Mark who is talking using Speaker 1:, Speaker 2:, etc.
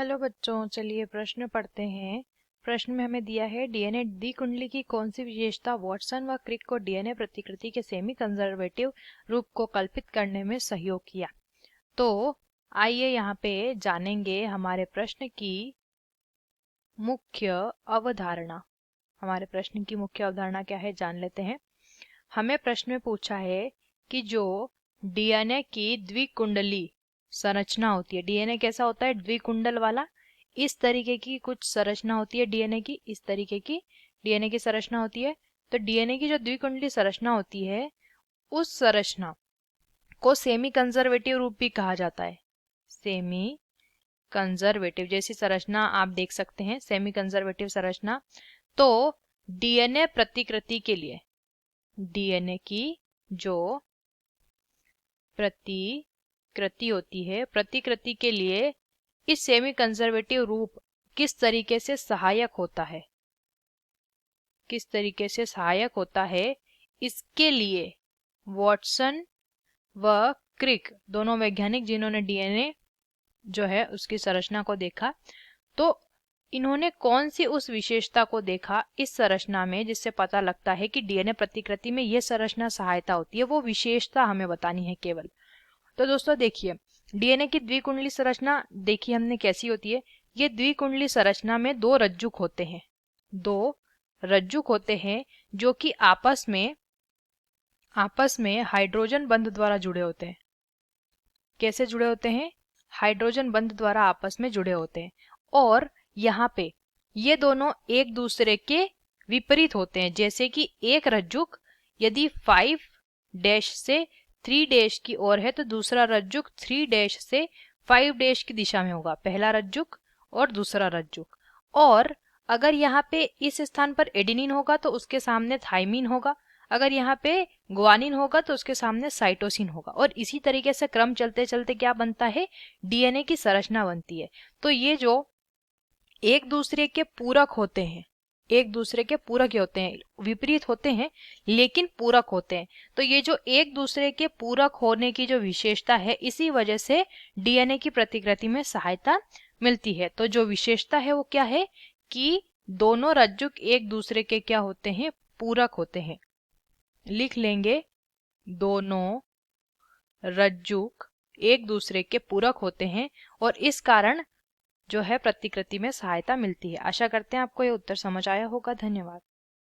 Speaker 1: Hello बच्चों, चलिए प्रश्न पढ़ते हैं। प्रश्न में हमें दिया है डीएनए द्विकुंडली की कौन सी विशेषता वाटसन व क्रिक को डीएनए प्रतिकृति के सेमी कंजर्वेटिव रूप को कल्पित करने में सहयोग किया। तो आइए यहाँ पे जानेंगे हमारे प्रश्न की मुख्य अवधारणा। हमारे प्रश्न की मुख्य अवधारणा क्या है, जान लेते हैं। हमें प्रश्न में पूछा है कि जो डीएनए की द्विकुंडली संरचना होती है, डीएनए कैसा होता है, द्विकुंडल वाला, इस तरीके की कुछ संरचना होती है डीएनए की, इस तरीके की डीएनए की संरचना होती है। तो डीएनए की जो द्विकुंडली संरचना होती है, उस संरचना को सेमी कंजर्वेटिव रूप भी कहा जाता है। सेमी कंजर्वेटिव जैसी संरचना आप देख सकते हैं, सेमी कंजर्वेटिव संरचना। तो डीएनए प्रतिकृति के लिए, डीएनए की जो प्रतिकृति होती है, प्रतिकृति के लिए इस सेमी कंजर्वेटिव रूप किस तरीके से सहायक होता है, किस तरीके से सहायक होता है, इसके लिए वाटसन व क्रिक दोनों वैज्ञानिक जिन्होंने डीएनए जो है उसकी संरचना को देखा, तो इन्होंने कौन सी उस विशेषता को देखा इस संरचना में जिससे पता लगता है कि डीएनए प्रतिकृति में यह संरचना सहायता होती है, वो विशेषता हमें बतानी है केवल। तो दोस्तों देखिए, डीएनए की द्विकुंडली संरचना देखिए हमने कैसी होती है। ये द्विकुंडली संरचना में दो रज्जुक होते हैं, दो रज्जुक होते हैं जो कि आपस में हाइड्रोजन बंध द्वारा जुड़े होते हैं। कैसे जुड़े होते हैं? हाइड्रोजन बंध द्वारा आपस में जुड़े होते हैं। और यहाँ पे ये दोनों एक दूसरे के विपरीत होते हैं। जैसे कि एक रज्जुक यदि 5 डैश से 3 डैश की ओर है, तो दूसरा रज्जुक 3 डैश से 5 डैश की दिशा में होगा, पहला रज्जुक और दूसरा रज्जुक। और अगर यहाँ पे इस स्थान पर एडेनिन होगा तो उसके सामने थाइमिन होगा, अगर यहाँ पे ग्वानिन होगा तो उसके सामने साइटोसिन होगा। और इसी तरीके से क्रम चलते चलते क्या बनता है, डीएनए की संरचना बनती है। तो ये जो एक दूसरे के पूरक होते हैं, एक दूसरे के पूरक होते हैं, विपरीत होते हैं लेकिन पूरक होते हैं। तो ये जो एक दूसरे के पूरक होने की जो विशेषता है, इसी वजह से डीएनए की प्रतिकृति में सहायता मिलती है। तो जो विशेषता है वो क्या है कि दोनों रज्जुक एक दूसरे के क्या होते हैं, पूरक होते हैं। लिख लेंगे, दोनों रज्जुक एक दूसरे के पूरक होते हैं और इस कारण जो है प्रतिकृति में सहायता मिलती है। आशा करते हैं आपको ये उत्तर समझ आया होगा। धन्यवाद।